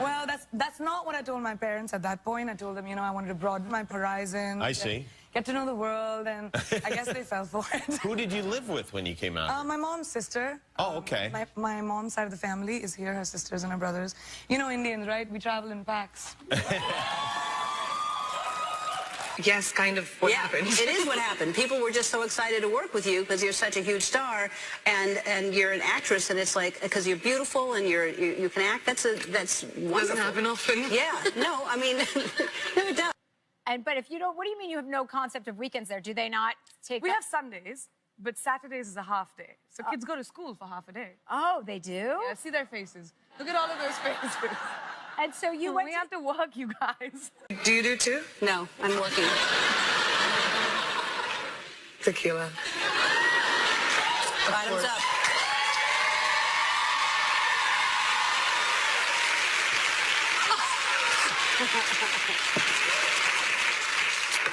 Well, that's not what I told my parents at that point. I told them, you know, I wanted to broaden my horizon. I see. Get to know the world, and I guess they fell for it. Who did you live with when you came out? My mom's sister. Oh, okay. My mom's side of the family is here, her sisters and her brothers. You know Indians, right? We travel in packs. Yes, kind of what happened. It is what happened. People were just so excited to work with you because you're such a huge star, and you're an actress, and it's like, because you're beautiful and you can act. That's wonderful. Doesn't happen often. Yeah. No, I mean, no, it does. But if you don't, what do you mean you have no concept of weekends there? Do they not take? We have Sundays, but Saturdays is a half day. So kids go to school for half a day. Oh, they do? Yeah, see their faces. Look at all of those faces. And so you We have to work, you guys. Do you do too? No, I'm working. Tequila. Bottoms up.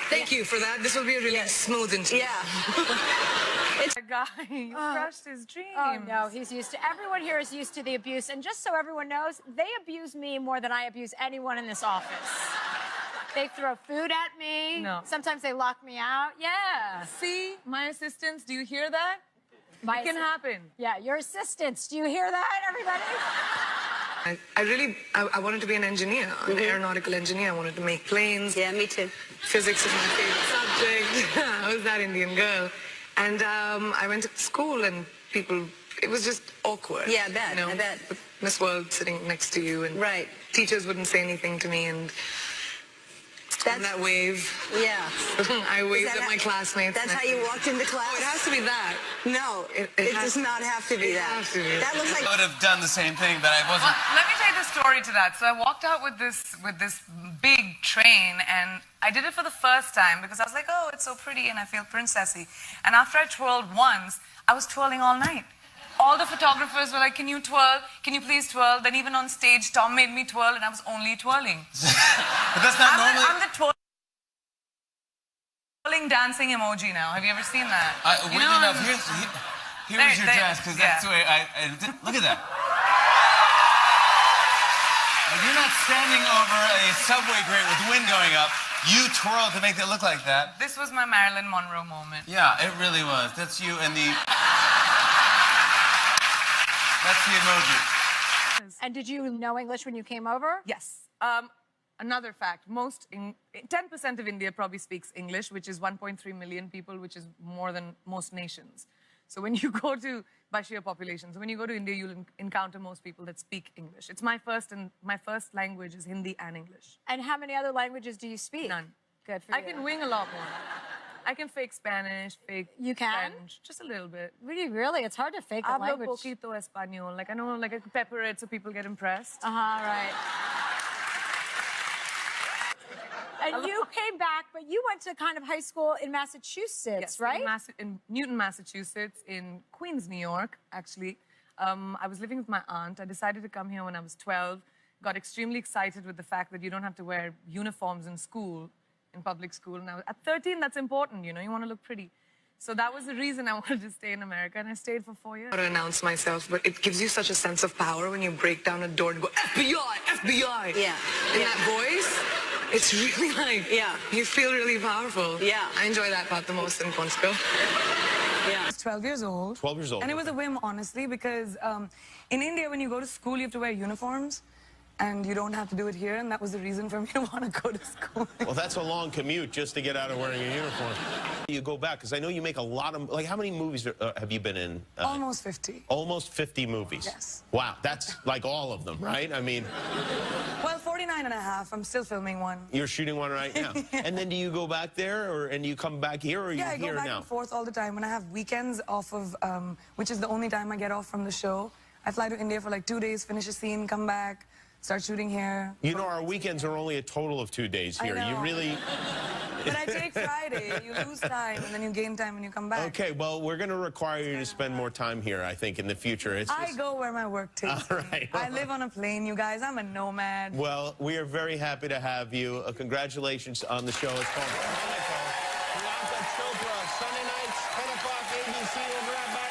Thank you for that. This will be a really smooth interview. Yeah. It's a guy who crushed his dreams. Oh, no, he's used to, everyone here is used to the abuse. And just so everyone knows, they abuse me more than I abuse anyone in this office. They throw food at me. No. Sometimes they lock me out. Yeah. See, my assistants, do you hear that? My It can happen. Yeah, your assistants. Do you hear that, everybody? I wanted to be an engineer, an aeronautical engineer. I wanted to make planes. Yeah, me too. Physics is my favorite subject. I was that Indian girl. And I went to school and people, it was just awkward. Yeah, I bet, you know, I bet. with Miss World sitting next to you and Right. teachers wouldn't say anything to me and that wave. Yeah. I waved at my classmates. That's how you walked into class? Oh, it has to be that. No, it does not have to be It that. has to be. That looks like... I would have done the same thing, but I wasn't. Well, let me tell you the story to that. So I walked out with this big train, and I did it for the first time because I was like, oh, it's so pretty, and I feel princessy. And after I twirled once, I was twirling all night. All the photographers were like, can you twirl? Can you please twirl? Then even on stage, Tom made me twirl, and I was only twirling. But that's not normally. I'm the twirling dancing emoji now. Have you ever seen that? Weirdly enough, here's your dress, because that's the way look at that. You're not standing over a subway grate with the wind going up. You twirl to make it look like that. This was my Marilyn Monroe moment. Yeah, it really was. That's you and the... That's the emoji. And did you know English when you came over? Yes. Another fact, 10% of India probably speaks English, which is 1.3 million people, which is more than most nations. So when you go to, by sheer population, so when you go to India, you'll encounter most people that speak English. It's my first language is Hindi and English. And how many other languages do you speak? None. Good for you. I can wing a lot more. I can fake Spanish, fake French, just a little bit. Really? It's hard to fake a Hablo language. poquito español. Like, I know, like, I can pepper it so people get impressed. Right. And you came back, but you went to kind of high school in Massachusetts, right? In Newton, Massachusetts, in Queens, New York, actually. I was living with my aunt. I decided to come here when I was 12. Got extremely excited with the fact that you don't have to wear uniforms in school, in public school. And at 13, that's important, you know, you want to look pretty. So that was the reason I wanted to stay in America, and I stayed for 4 years. I don't announce myself, but it gives you such a sense of power when you break down a door and go, FBI, FBI. Yeah. In that voice, it's really like, you feel really powerful. Yeah. I enjoy that part the most in Ponsko. Yeah. I was 12 years old. 12 years old. And it was a whim, honestly, because in India, when you go to school, you have to wear uniforms. And you don't have to do it here, and that was the reason for me to want to go to school. Well, that's a long commute just to get out of wearing a uniform. You go back, because I know you make a lot of... Like, how many movies have you been in? Almost 50. Almost 50 movies? Yes. Wow, that's like all of them, right? I mean... Well, 49 and a half. I'm still filming one. You're shooting one right now. And then do you go back there, and you come back here, or are you here now? Yeah, I go back and forth all the time. When I have weekends off of, which is the only time I get off from the show, I fly to India for like 2 days, finish a scene, come back, start shooting here. You know, our weekends are only a total of 2 days here. I know. You really... But I take Friday, you lose time, and then you gain time when you come back. Okay, well, we're going to require you to spend more time here, I think, in the future. I go where my work takes All me. right. I live on a plane, you guys. I'm a nomad. Well, we are very happy to have you. Congratulations on the show. It's called Priyanka Chopra, Sunday nights, 10 o'clock, ABC. We'll be right back.